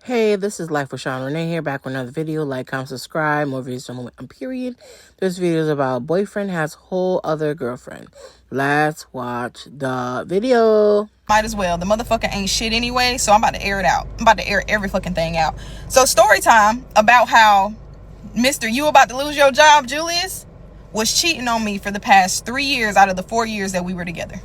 Hey, this is Life with Sean Renee here, back with another video. Like, comment, subscribe. More videos on period. This video is about boyfriend has whole other girlfriend. Let's watch the video. Might as well. The motherfucker ain't shit anyway, so I'm about to air it out. I'm about to air every fucking thing out. So story time about how Mr. You about to lose your job, Julius, was cheating on me for the past 3 years out of the 4 years that we were together.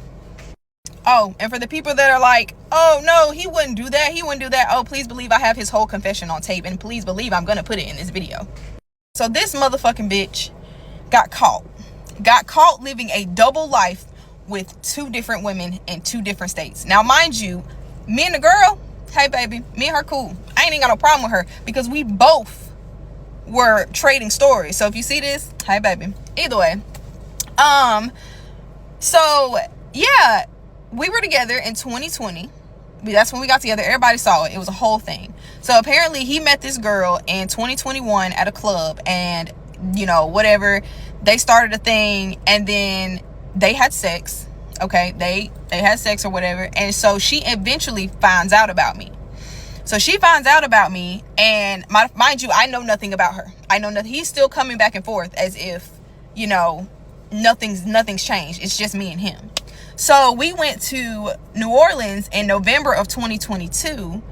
Oh, and for the people that are like, oh no, he wouldn't do that, he wouldn't do that, oh, please believe I have his whole confession on tape, and please believe I'm gonna put it in this video. So this motherfucking bitch got caught living a double life with 2 different women in 2 different states. Now mind you, me and the girl, hey baby, me and her cool. I ain't got no problem with her because we both were trading stories. So if you see this, hey baby. Either way, so yeah, we were together in 2020. That's when we got together. Everybody saw it. It was a whole thing. So apparently he met this girl in 2021 at a club, and you know, whatever, they started a thing, and then they had sex. Okay, they had sex or whatever, and so she eventually finds out about me. So she finds out about me, and mind you, I know nothing about her. I know nothing. He's still coming back and forth as if, you know, nothing's changed. It's just me and him. So we went to New Orleans in November of 2022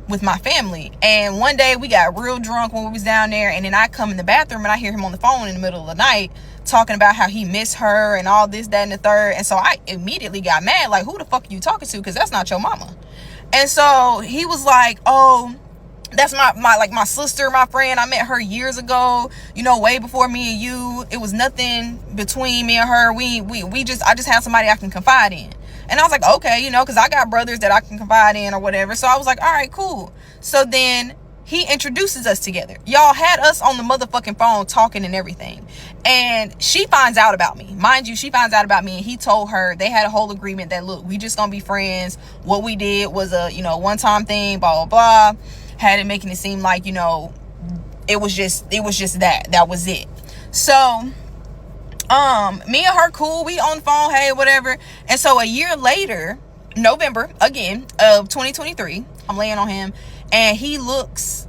with my family, and one day we got real drunk when we was down there, and then I come in the bathroom and I hear him on the phone in the middle of the night talking about how he missed her and all this, that, and the third. And so I immediately got mad, like, who the fuck are you talking to? Because that's not your mama. And so he was like, oh, that's my sister, my friend. I met her years ago, you know, way before me and you. It was nothing between me and her. I just have somebody I can confide in. And I was like, okay, you know, because I got brothers that I can confide in or whatever. So I was like, all right, cool. So then he introduces us together. Y'all had us on the motherfucking phone talking and everything. And she finds out about me. Mind you, she finds out about me, and he told her, they had a whole agreement that, look, we just gonna be friends. What we did was a, you know, one-time thing, blah, blah, blah. Had it making it seem like, you know, it was just that was it. So me and her cool, we on the phone, hey, whatever. And so a year later, November again of 2023, I'm laying on him, and he looks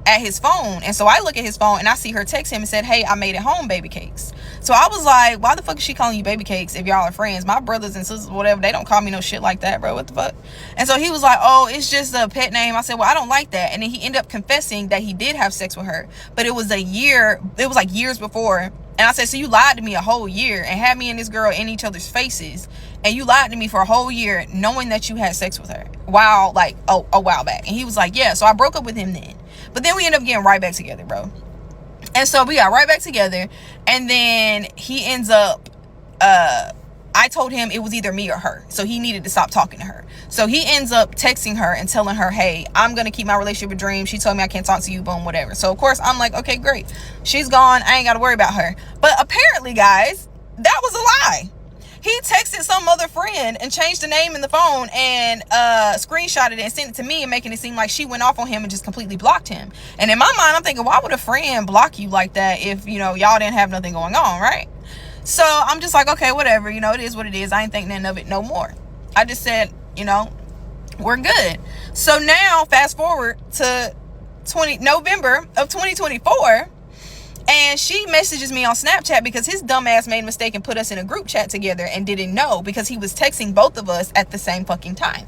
at his phone. And so I look at his phone and I see her text him and said, hey, I made it home, baby cakes. So I was like, why the fuck is she calling you baby cakes if y'all are friends? My brothers and sisters, whatever, they don't call me no shit like that, bro. What the fuck? And so he was like, oh, it's just a pet name. I said, well, I don't like that. And then he ended up confessing that he did have sex with her, but it was like years before. And I said, so you lied to me a whole year and had me and this girl in each other's faces, and you lied to me for a whole year knowing that you had sex with her a while back. And he was like, yeah. So I broke up with him then. But then we ended up getting right back together, bro. And so we got right back together, and then he ends up, I told him it was either me or her, so he needed to stop talking to her. So he ends up texting her and telling her, hey, I'm gonna keep my relationship a dream. She told me I can't talk to you, boom, whatever. So of course I'm like, okay, great, she's gone, I ain't gotta worry about her. But apparently, guys, that was a lie. He texted some other friend and changed the name in the phone and screenshotted it and sent it to me, and making it seem like she went off on him and just completely blocked him. And in my mind, I'm thinking, why would a friend block you like that if, you know, y'all didn't have nothing going on, right? So I'm just like, okay, whatever, you know, it is what it is. I ain't think nothing of it no more. I just said, you know, we're good. So now fast forward to November of 2024. And she messages me on Snapchat because his dumb ass made a mistake and put us in a group chat together and didn't know, because he was texting both of us at the same fucking time.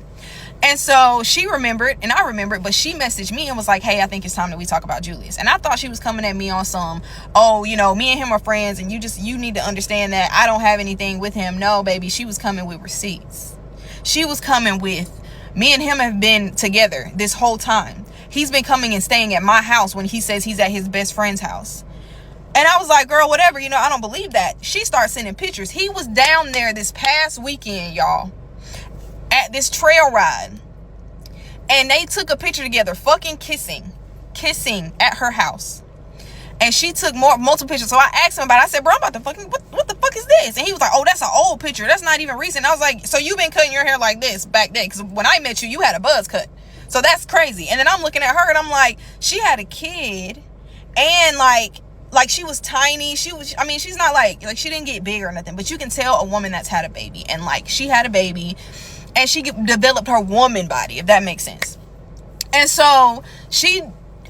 And so she remembered and I remembered, but she messaged me and was like, hey, I think it's time that we talk about Julius. And I thought she was coming at me on some, oh, you know, me and him are friends and you need to understand that I don't have anything with him. No, baby, she was coming with receipts. She was coming with, me and him have been together this whole time. He's been coming and staying at my house when he says he's at his best friend's house. And I was like, girl, whatever, you know, I don't believe that. She starts sending pictures. He was down there this past weekend, y'all, at this trail ride. And they took a picture together, fucking kissing at her house. And she took multiple pictures. So I asked him about it. I said, bro, I'm about to fucking, what the fuck is this? And he was like, oh, that's an old picture. That's not even recent. I was like, so you've been cutting your hair like this back then? Because when I met you, you had a buzz cut. So that's crazy. And then I'm looking at her and I'm like, she had a kid, and like she was tiny. I mean, she's not like she didn't get big or nothing, but you can tell a woman that's had a baby, and like she had a baby and she developed her woman body, if that makes sense. And so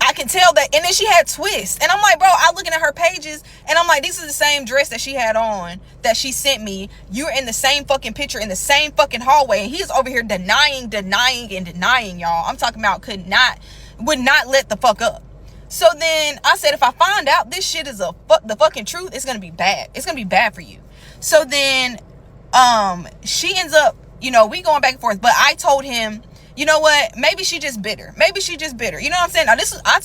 I can tell that. And then she had twists. And I'm like, bro, I'm looking at her pages and I'm like, this is the same dress that she had on that she sent me. You're in the same fucking picture in the same fucking hallway. And he's over here denying, y'all. I'm talking about would not let the fuck up. So then I said, if I find out this shit is the fucking truth, it's gonna be bad. It's gonna be bad for you. So then she ends up, we going back and forth. But I told him, you know what? Maybe she just bitter. Maybe she just bitter. You know what I'm saying? Now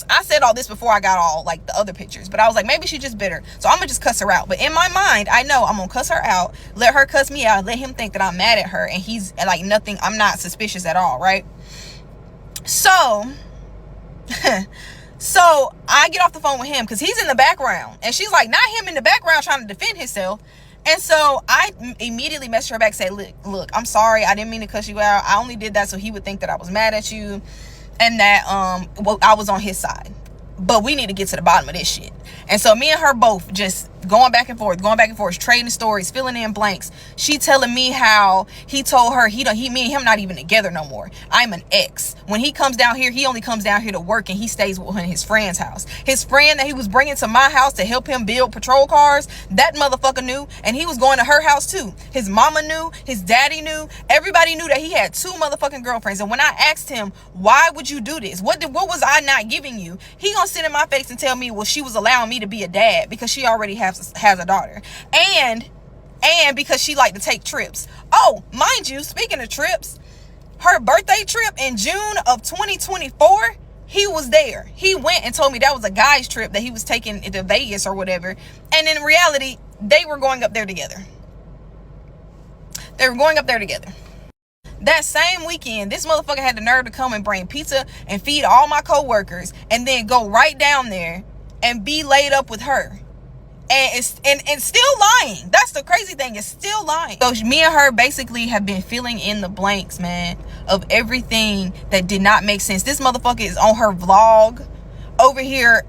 I said all this before I got all like the other pictures, but I was like, maybe she just bitter. So I'm gonna just cuss her out. But in my mind, I know I'm gonna cuss her out, let her cuss me out, let him think that I'm mad at her, and he's like nothing. I'm not suspicious at all, right? So, so I get off the phone with him because he's in the background, and she's like, not him in the background trying to defend himself. And so I immediately messaged her back, say, look, I'm sorry. I didn't mean to cuss you out. I only did that so he would think that I was mad at you and that I was on his side. But we need to get to the bottom of this shit. And so me and her both just going back and forth, trading stories, filling in blanks. She telling me how he told her me and him not even together no more. I'm an ex. When he comes down here, he only comes down here to work, and he stays with his friend's house. His friend that he was bringing to my house to help him build patrol cars, that motherfucker knew, and he was going to her house too. His mama knew, his daddy knew, everybody knew that he had 2 motherfucking girlfriends. And when I asked him, why would you do this? What was I not giving you? He gonna sit in my face and tell me, well, she was allowing me to be a dad because she already has a daughter, and because she liked to take trips. Oh, mind you, speaking of trips, her birthday trip in June of 2024, he was there. He went and told me that was a guy's trip that he was taking to Vegas or whatever, and in reality they were going up there together. That same weekend, this motherfucker had the nerve to come and bring pizza and feed all my co-workers, and then go right down there and be laid up with her. And it's still lying. That's the crazy thing. It's still lying. So me and her basically have been filling in the blanks, man, of everything that did not make sense. This motherfucker is on her vlog over here,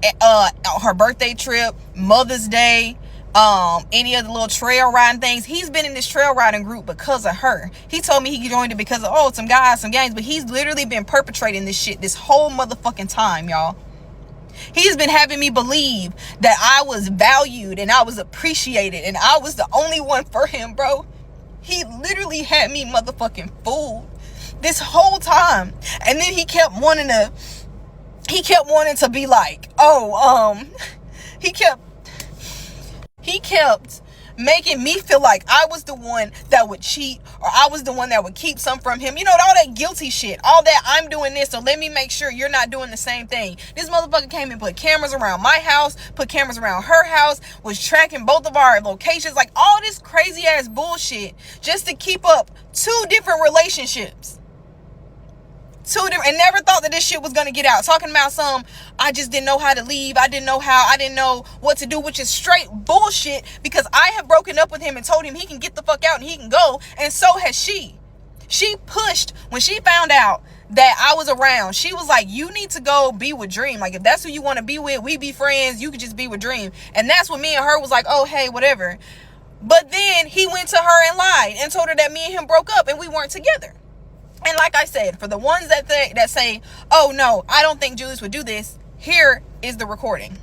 her birthday trip, Mother's Day, any of the little trail riding things. He's been in this trail riding group because of her. He told me he joined it because of some guys, some gangs, but he's literally been perpetrating this shit this whole motherfucking time, y'all. He's been having me believe that I was valued and I was appreciated and I was the only one for him, bro. He literally had me motherfucking fooled this whole time. And then he kept wanting to be like, he kept making me feel like I was the one that would cheat, or I was the one that would keep some from him. All that guilty shit. All that, I'm doing this, so let me make sure you're not doing the same thing. This motherfucker came and put cameras around my house, put cameras around her house, was tracking both of our locations, like all this crazy ass bullshit just to keep up 2 different relationships. And never thought that this shit was gonna get out. Talking about I just didn't know how to leave. I didn't know what to do, which is straight bullshit, because I have broken up with him and told him he can get the fuck out and he can go, and so has she. She pushed when she found out that I was around. She was like, you need to go be with Dream. Like, if that's who you want to be with, we be friends, you could just be with Dream. And that's when me and her was like, oh, hey, whatever. But then he went to her and lied and told her that me and him broke up and we weren't together. And like I said, for the ones that say, oh no, I don't think Julius would do this, here is the recording.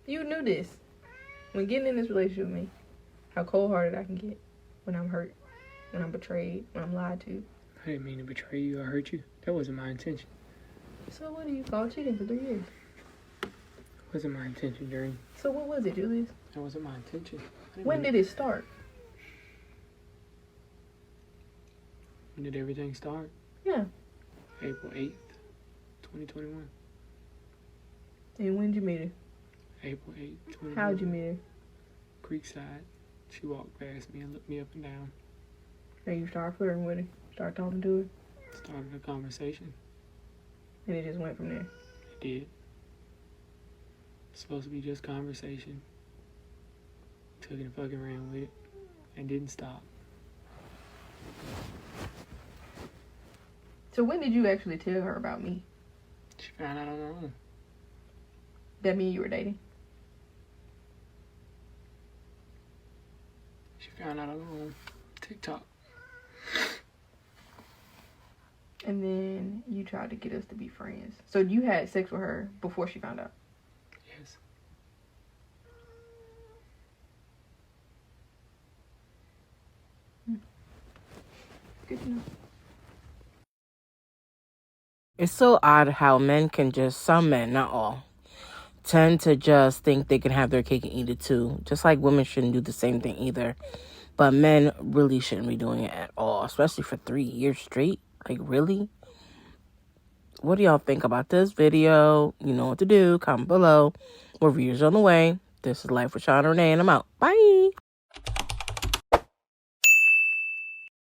You knew this when getting in this relationship with me, how cold-hearted I can get when I'm hurt, when I'm betrayed, when I'm lied to. I didn't mean to betray you or hurt you. That wasn't my intention. So what do you call cheating for 3 years? It wasn't my intention, Dream. So what was it, Julius? That wasn't my intention. When did it start? When did everything start? Yeah. April 8th, 2021. And when did you meet her? April 8th, 2021. How'd you meet her? Creekside. She walked past me and looked me up and down. And you started flirting with her, started talking to her, Started a conversation. and it just went from there. It did. It's supposed to be just conversation. Took it and fucking ran with it. And didn't stop. So when did you actually tell her about me? She found out on her own. That me and you were dating? She found out on her own. TikTok. And then you tried to get us to be friends. So you had sex with her before she found out. Yes. Good to know. It's so odd how men can just, some men, not all, tend to just think they can have their cake and eat it too. Just like women shouldn't do the same thing either. But men really shouldn't be doing it at all, especially for 3 years straight. Like, really? What do y'all think about this video? You know what to do. Comment below. More reviews on the way. This is Life with Sean Renee, and I'm out. Bye.